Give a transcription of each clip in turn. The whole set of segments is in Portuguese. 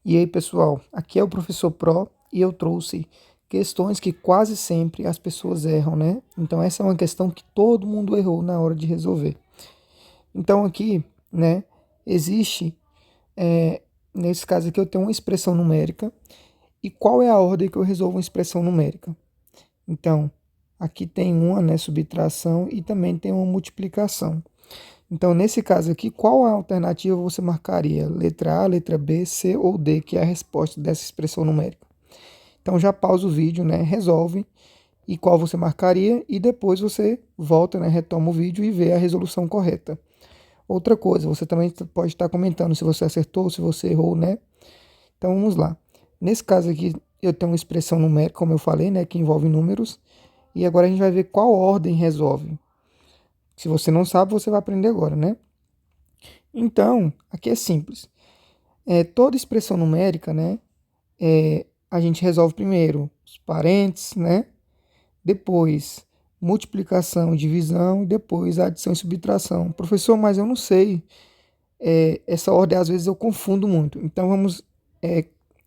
E aí, pessoal, aqui é o Professor Pro e eu trouxe questões que quase sempre as pessoas erram, né? Então, essa é uma questão que todo mundo errou na hora de resolver. Então, aqui, né, existe, é, nesse caso aqui, eu tenho uma expressão numérica. E qual é a ordem que eu resolvo uma expressão numérica? Então, aqui tem uma, né, subtração e também tem uma multiplicação. Então, nesse caso aqui, qual a alternativa você marcaria? Letra A, letra B, C ou D, que é a resposta dessa expressão numérica. Então, já pausa o vídeo, né? Resolve e qual você marcaria e depois você volta, né? Retoma o vídeo e vê a resolução correta. Outra coisa, você também pode estar comentando se você acertou, se você errou, né? Então, vamos lá. Nesse caso aqui, eu tenho uma expressão numérica, como eu falei, né? Que envolve números. E agora a gente vai ver qual ordem resolve. Se você não sabe, você vai aprender agora, né? Então, aqui é simples. Toda expressão numérica, né? A gente resolve primeiro os parênteses, né? Depois multiplicação, divisão e depois adição e subtração. Professor, mas eu não sei. Essa ordem às vezes eu confundo muito. Então vamos.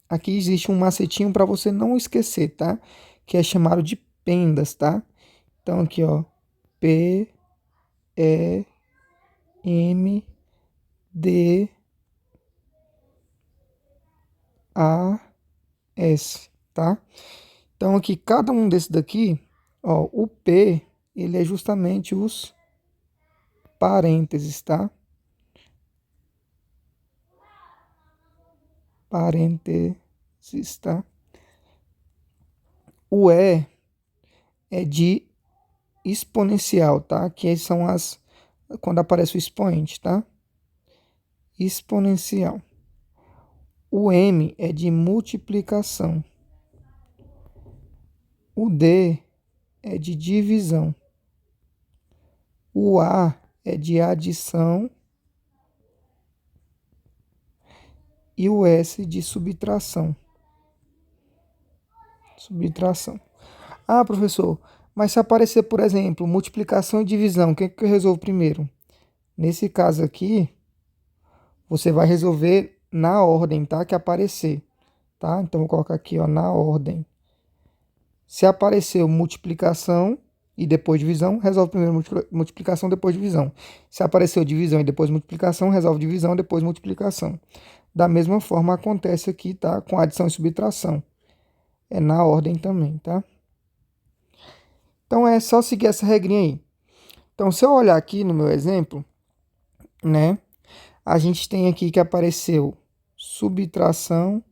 Aqui existe um macetinho para você não esquecer, tá? Que é chamado de pendas, tá? Então aqui, ó. P, E, M, D, A, S, tá? Então aqui cada um desses daqui, ó, o P, ele é justamente os parênteses, tá? Parênteses, tá? O E é de exponencial, tá? Que são as quando aparece o expoente, tá? Exponencial. O M é de multiplicação. O D é de divisão. O A é de adição e o S de subtração. Subtração. Ah, professor, mas se aparecer, por exemplo, multiplicação e divisão, o que que eu resolvo primeiro? Nesse caso aqui, você vai resolver na ordem, tá? Que aparecer, tá? Então, vou colocar aqui, ó, na ordem. Se apareceu multiplicação e depois divisão, resolve primeiro multiplicação, depois divisão. Se apareceu divisão e depois multiplicação, resolve divisão, depois multiplicação. Da mesma forma acontece aqui, tá? Com adição e subtração. É na ordem também, tá? Então é só seguir essa regrinha aí. Então, se eu olhar aqui no meu exemplo, né? A gente tem aqui que apareceu subtração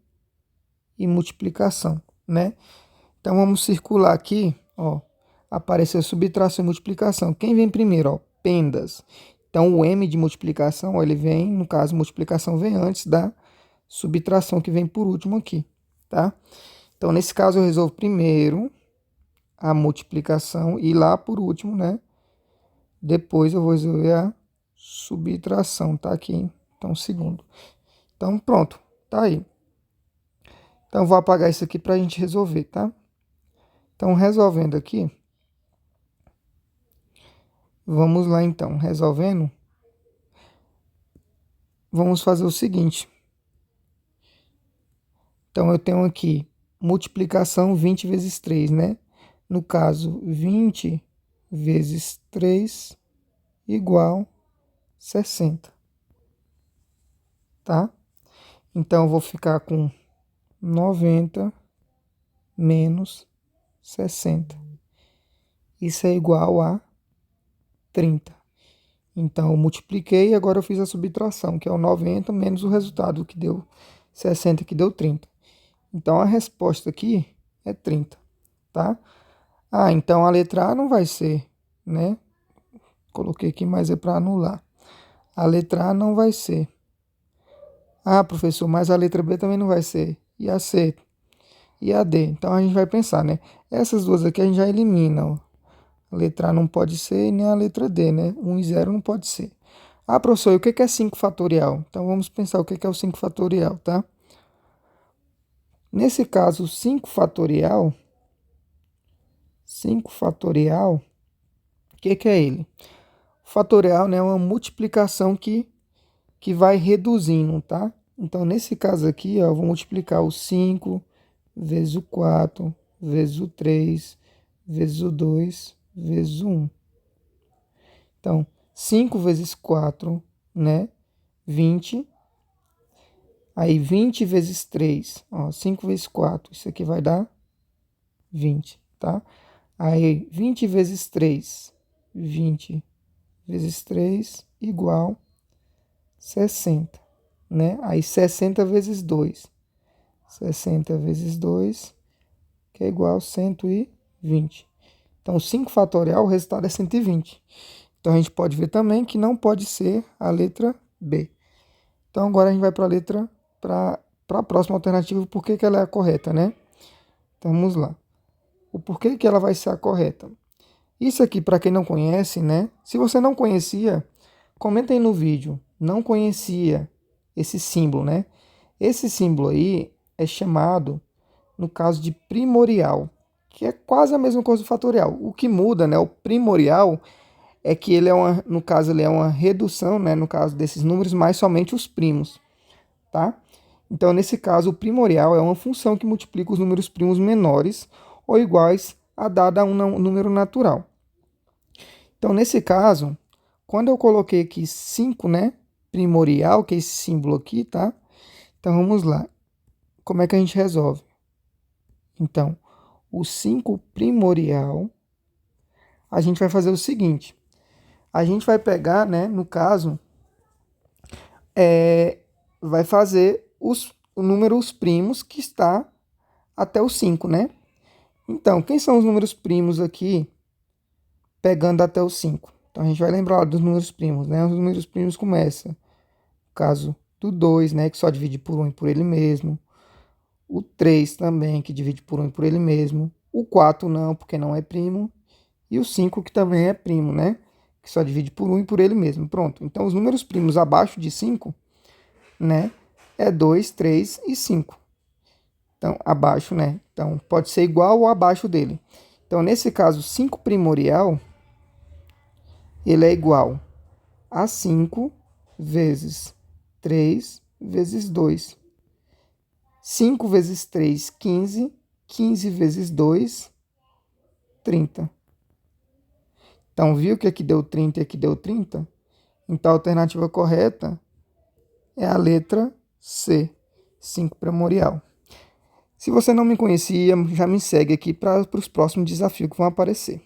e multiplicação, né? Então vamos circular aqui, ó. Apareceu subtração e multiplicação. Quem vem primeiro, ó? Pendas. Então o M de multiplicação, ó, ele vem, no caso, multiplicação vem antes da subtração que vem por último aqui, tá? Então nesse caso eu resolvo primeiro a multiplicação e lá por último, né? Depois eu vou resolver a subtração, tá aqui. Então segundo. Então pronto, tá aí. Então vou apagar isso aqui para a gente resolver, tá? Então resolvendo aqui, vamos lá então, resolvendo, vamos fazer o seguinte. Então eu tenho aqui multiplicação 20 vezes 3, né? No caso, 20 vezes 3 igual 60, tá? Então eu vou ficar com 90 menos 60. Isso é igual a 30. Então eu multipliquei e agora eu fiz a subtração, que é o 90 menos o resultado que deu 60, que deu 30. Então a resposta aqui é 30, tá? Ah, então a letra A não vai ser, né? Coloquei aqui, mas é para anular. A letra A não vai ser. Ah, professor, mas a letra B também não vai ser. E a C? E a D? Então a gente vai pensar, né? Essas duas aqui a gente já elimina, ó. A letra A não pode ser e nem a letra D, né? 1 e 0 não pode ser. Ah, professor, e o que é 5 fatorial? Então vamos pensar o que é o 5 fatorial, tá? Nesse caso, 5 fatorial, o que é ele? O fatorial, né, é uma multiplicação que vai reduzindo, tá? Então, nesse caso aqui, ó, eu vou multiplicar o 5 vezes o 4, vezes o 3, vezes o 2, vezes o 1. Então, 5 vezes 4, né? 20. Aí, 20 vezes 3, ó, 5 vezes 4, isso aqui vai dar 20, tá? Aí, 20 vezes 3, 20 vezes 3 igual 60, né? Aí, 60 vezes 2, 60 vezes 2, que é igual a 120. Então, 5 fatorial, o resultado é 120. Então, a gente pode ver também que não pode ser a letra B. Então, agora a gente vai para a próxima alternativa, por que ela é a correta, né? Então, vamos lá. O porquê que ela vai ser a correta. Isso aqui, para quem não conhece, né? Se você não conhecia, comenta aí no vídeo. Não conhecia esse símbolo, né? Esse símbolo aí é chamado, no caso, de primorial, que é quase a mesma coisa do fatorial. O que muda, né? O primorial é que ele é uma, no caso, ele é uma redução, né? No caso desses números, mais somente os primos, tá? Então, nesse caso, o primorial é uma função que multiplica os números primos menores ou iguais a dada um número natural. Então, nesse caso, quando eu coloquei aqui 5, né, primorial, que é esse símbolo aqui, tá? Então, vamos lá. Como é que a gente resolve? Então, o 5 primorial, a gente vai fazer o seguinte. A gente vai pegar, né, no caso, vai fazer os números primos que está até o 5, né? Então, quem são os números primos aqui, pegando até o 5? Então, a gente vai lembrar dos números primos, né? Os números primos começam, no caso do 2, né? Que só divide por 1 e por ele mesmo. O 3 também, que divide por 1 e por ele mesmo. O 4 não, porque não é primo. E o 5, que também é primo, né? Que só divide por 1 e por ele mesmo. Pronto. Então, os números primos abaixo de 5, né? É 2, 3 e 5. Então, abaixo, né? Então, pode ser igual ou abaixo dele. Então, nesse caso, 5 primorial, ele é igual a 5 vezes 3 vezes 2. 5 vezes 3, 15. 15 vezes 2, 30. Então, viu que aqui deu 30 e aqui deu 30? Então, a alternativa correta é a letra C, 5 primorial. Se você não me conhecia, já me segue aqui para os próximos desafios que vão aparecer.